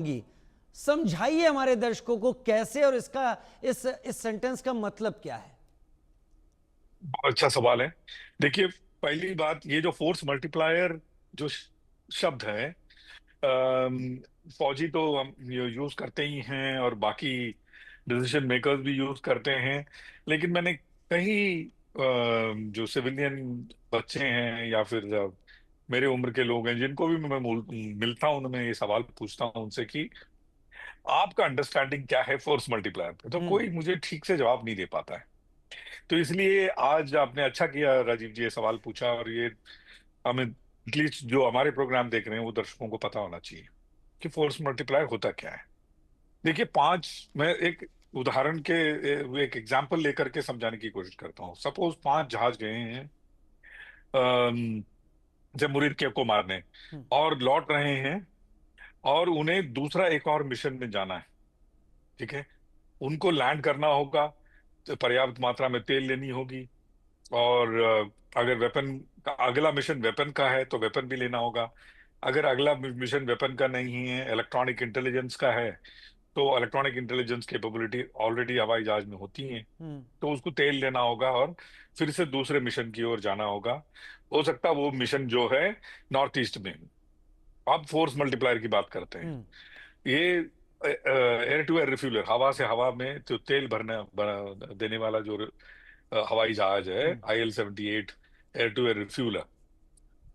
होंगी। समझाइए हमारे दर्शकों को कैसे, और इसका इस सेंटेंस का मतलब क्या है। बहुत अच्छा सवाल है। देखिए, पहली बात, ये जो फोर्स मल्टीप्लायर जो शब्द है, अम, फौजी तो हम यूज करते ही हैं और बाकी डिसीजन मेकर्स भी यूज करते हैं। लेकिन मैंने कई जो सिविलियन बच्चे हैं या फिर मेरे उम्र के लोग हैं जिनको भी मैं मिलता हूं, उनमें ये सवाल पूछता हूं उनसे कि आपका अंडरस्टैंडिंग क्या है फोर्स मल्टीप्लायर का, तो हम्म। कोई मुझे ठीक से जवाब नहीं दे पाता है। तो इसलिए आज आपने अच्छा किया राजीव जी, ये सवाल पूछा, और ये हमें एटलीस्ट जो हमारे प्रोग्राम देख रहे हैं वो दर्शकों को पता होना चाहिए कि फोर्स मल्टीप्लायर होता क्या है। देखिए, मैं एक उदाहरण के एक एग्जांपल लेकर के समझाने की कोशिश करता हूँ। सपोज 5 जहाज गए हैं जमुरीर के को मारने, हम्म। और लौट रहे हैं, और उन्हें दूसरा एक और मिशन में जाना है। ठीक है, उनको लैंड करना होगा, तो पर्याप्त मात्रा में तेल लेनी होगी, और अगर वेपन का अगला मिशन वेपन का है तो वेपन भी लेना होगा। अगर अगला मिशन वेपन का नहीं है, इलेक्ट्रॉनिक इंटेलिजेंस का है, तो इलेक्ट्रॉनिक इंटेलिजेंस कैपेबिलिटी ऑलरेडी हवाई जहाज में होती है, हम्म। तो उसको तेल लेना होगा और फिर से दूसरे मिशन की ओर जाना होगा। हो सकता है वो मिशन जो है नॉर्थ ईस्ट में हो। अब फोर्स मल्टीप्लायर की बात करते हैं। हम्म। ये एयर टू एयर रिफ्यूलर, हवा से हवा में जो तेल देने वाला जो हवाई जहाज है, हम्म। IL-78 air to air refueller,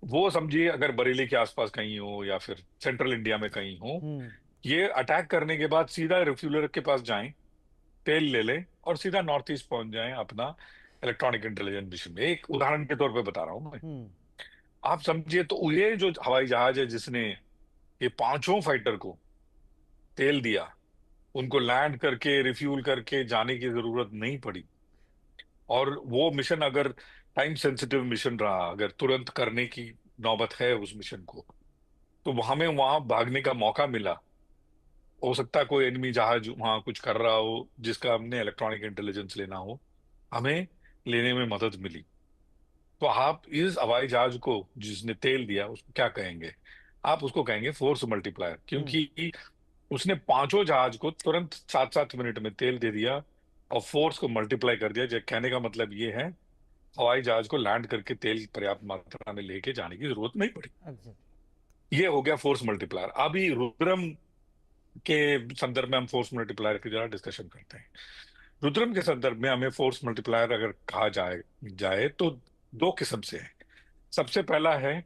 वो समझिए अगर बरेली के आसपास कहीं हो या फिर सेंट्रल इंडिया में कहीं हो, हम्म। ये अटैक करने के बाद सीधा रिफ्यूलर के पास जाएं, तेल ले लें और सीधा नॉर्थ ईस्ट पहुंच जाएं अपना इलेक्ट्रॉनिक इंटेलिजेंस मिशन में। एक उदाहरण के तौर पे बता रहा हूं मैं। हम्म। आप समझिए, तो ये जो हवाई जहाज है जिसने ये पांचों फाइटर को तेल दिया, उनको लैंड करके रिफ्यूल करके जाने की जरूरत नहीं पड़ी, और वो मिशन अगर टाइम सेंसिटिव मिशन रहा, अगर तुरंत करने की नौबत है उस मिशन को, तो हमें वहां भागने का मौका मिला। हो सकता है कोई एनिमी जहाज वहां कुछ कर रहा हो जिसका हमने इलेक्ट्रॉनिक इंटेलिजेंस लेना हो, हमें लेने में मदद मिली। तो आप इस हवाई जहाज को जिसने तेल दिया उसको क्या कहेंगे? आप उसको कहेंगे फोर्स मल्टीप्लायर, हम्म। क्योंकि उसने पांचों जहाज को तुरंत 7-7 मिनट में तेल दे दिया और फोर्स को मल्टीप्लाई कर दिया। कहने का मतलब ये है, हवाई जहाज को लैंड करके तेल पर्याप्त मात्रा में लेके जाने की जरूरत नहीं पड़ी। एग्जैक्टली। ये हो गया फोर्स मल्टीप्लायर। अभी रुद्रम के संदर्भ में हम फोर्स मल्टीप्लायर की जरा डिस्कशन करते हैं। रुद्रम के संदर्भ में हमें फोर्स मल्टीप्लायर अगर कहा जाए जाए तो दो किस्म से है। सबसे पहला है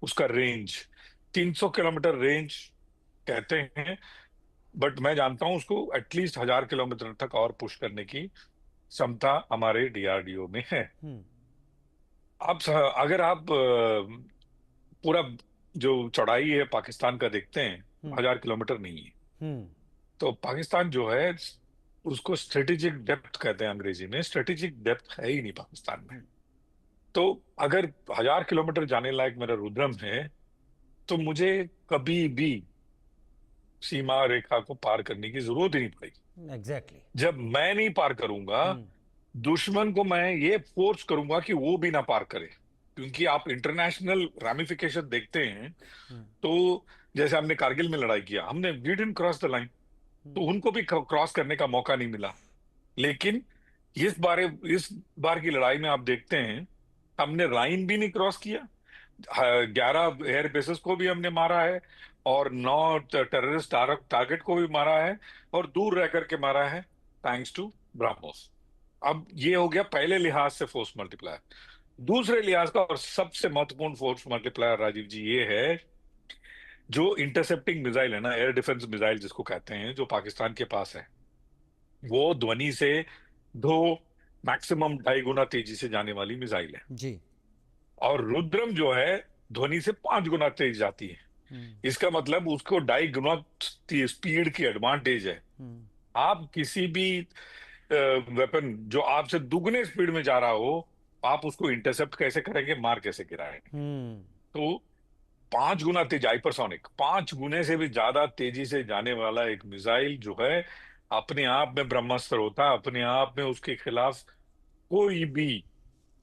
उसका रेंज, 300 किलोमीटर रेंज कहते हैं, बट मैं जानता हूं उसको एटलीस्ट 1000 किलोमीटर तक और पुश करने की क्षमता हमारे DRDO में है। हम्म। अगर आप पूरा जो चौड़ाई है पाकिस्तान का देखते हैं, हम्म। 1000 किलोमीटर नहीं है। हम्म। तो पाकिस्तान जो है उसको स्ट्रेटेजिक डेप्थ कहते हैं अंग्रेजी में। स्ट्रेटेजिक डेप्थ है ही नहीं पाकिस्तान में। तो अगर 1000 किलोमीटर जाने लायक मेरा रुद्रम है, तो मुझे कभी भी सीमा रेखा को पार करने की जरूरत ही नहीं पड़ेगी। एग्जैक्टली। जब मैं नहीं पार करूंगा, हम्म। दुश्मन को मैं ये फोर्स करूंगा कि वो भी ना पार करे। क्योंकि आप इंटरनेशनल रामिफिकेशन देखते हैं, हम्म। तो जैसे हमने कारगिल में लड़ाई किया, हमने we didn't cross the line, तो उनको भी क्रॉस करने का मौका नहीं मिला। लेकिन इस बार की लड़ाई में आप देखते हैं, हमने लाइन भी नहीं क्रॉस किया, 11 एयर बेसेस को भी हमने मारा है, और 9 टेररिस्ट टारगेट को भी मारा है, और दूर रह करके मारा है, थैंक्स टू ब्राह्मोस। अब ये हो गया पहले लिहाज से फोर्स मल्टीप्लायर। दूसरे लिहाज का और सबसे महत्वपूर्ण फोर्स मल्टीप्लायर राजीव जी ये है, जो इंटरसेप्टिंग मिसाइल है ना, एयर डिफेंस मिसाइल जिसको कहते हैं, जो पाकिस्तान के पास है, वो ध्वनि से 2 मैक्सिमम 2.5 गुना तेजी से जाने वाली मिसाइल है। जी। और रुद्रम जो है ध्वनि से 5 गुना तेज जाती है। हम्म। इसका मतलब उसको 2.5 गुना स्पीड की एडवांटेज है। हम्म। आप किसी भी वेपन जो आपसे दुगने स्पीड में जा रहा हो, आप उसको इंटरसेप्ट कैसे करेंगे, मार कैसे गिराएंगे? हम्म। तो 5 गुना तेज, हाइपरसोनिक 5 गुने से भी ज्यादा तेजी से जाने वाला एक मिसाइल जो है, अपने आप में ब्रह्मास्त्र होता है। अपने आप में उसके खिलाफ कोई भी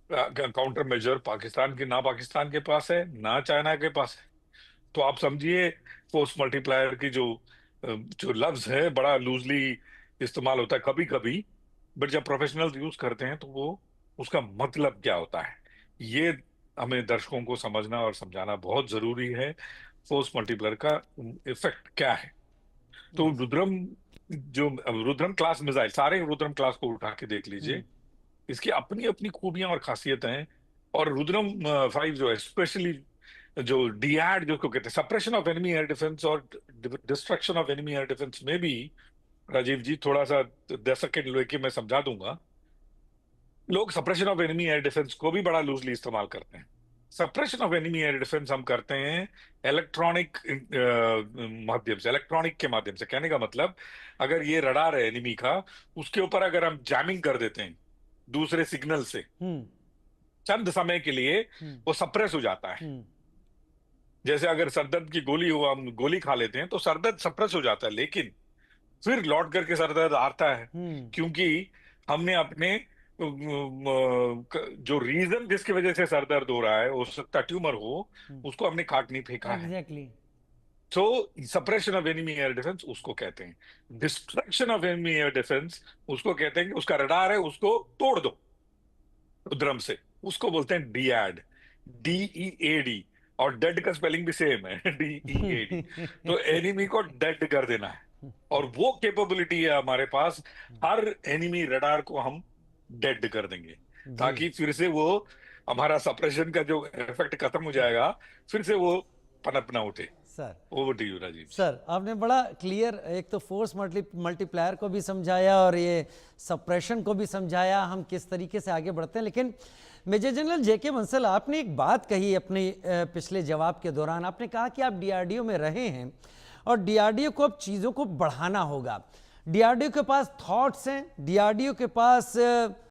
काउंटर मेजर पाकिस्तान की, ना पाकिस्तान के पास है ना चाइना के पास है। तो आप समझिए फोर्स मल्टीप्लायर की जो जो लफ्ज है बड़ा लूजली इस्तेमाल होता है कभी कभी, बट जब प्रोफेशनल्स यूज करते हैं तो वो उसका मतलब क्या होता है, ये हमें दर्शकों को समझना और समझाना बहुत जरूरी है। फोर्स मल्टीप्लायर का इफेक्ट क्या है। तो यस। रुद्रम, जो रुद्रम क्लास मिसाइल, सारे रुद्रम क्लास को उठा के देख लीजिए, हम्म। इसकी अपनी अपनी खूबियां और खासियतें हैं। और रुद्रम 5 जो है स्पेशली, जो डीआर जो कहते हैं, suppression of enemy air defence और destruction of enemy air defence में भी, राजीव जी थोड़ा सा 10 सेकेंड लेके मैं समझा दूंगा। लोग suppression of enemy air defence को भी बड़ा लूजली इस्तेमाल करते हैं। Suppression of enemy air defence हम करते हैं इलेक्ट्रॉनिक माध्यम से, इलेक्ट्रॉनिक के माध्यम से। कहने का मतलब, अगर ये रडार है एनिमी का, उसके ऊपर अगर हम जैमिंग कर देते हैं दूसरे सिग्नल से, हम्म। चंद समय के लिए हम्म। वो सप्रेस हो जाता है। हम्म। जैसे अगर सरदर्द की गोली हो, हम गोली खा लेते हैं तो सरदर्द सप्रेस हो जाता है, लेकिन फिर लौट करके सरदर्द आता है, हम्म। क्योंकि हमने अपने जो रीजन जिसकी वजह से सरदर्द हो रहा है, हो सकता ट्यूमर हो, उसको हमने काट नहीं फेंका है। एग्जैक्टली। तो suppression of enemy air defence उसको कहते हैं। Destruction of enemy air defence उसको कहते हैं कि उसका रडार है उसको तोड़ दो ड्रम से, उसको बोलते हैं डीएड, DEAD। और डेड का स्पेलिंग भी सेम है, DEAD। तो एनिमी को डेड कर देना है, और वो कैपेबिलिटी है हमारे पास। हर एनिमी रडार को हम डेड कर देंगे, जी ताकि फिर से वो, हमारा सप्रेशन का जो इफेक्ट खत्म हो जाएगा, फिर से वो पनप ना उठे। Sir. Over to you Rajeev ji. Sir आपने बड़ा क्लियर, एक तो फोर्स मल्टीप्लायर को भी समझाया और ये सप्रेशन को भी समझाया, हम किस तरीके से आगे बढ़ते हैं। लेकिन मेजर जनरल जेके बंसल, आपने एक बात कही अपने पिछले जवाब के दौरान, आपने कहा कि आप डीआरडीओ में रहे हैं और डीआरडीओ को अब चीज़ों को बढ़ाना होगा। डीआरडीओ के पास थॉट्स हैं, डीआरडीओ के पास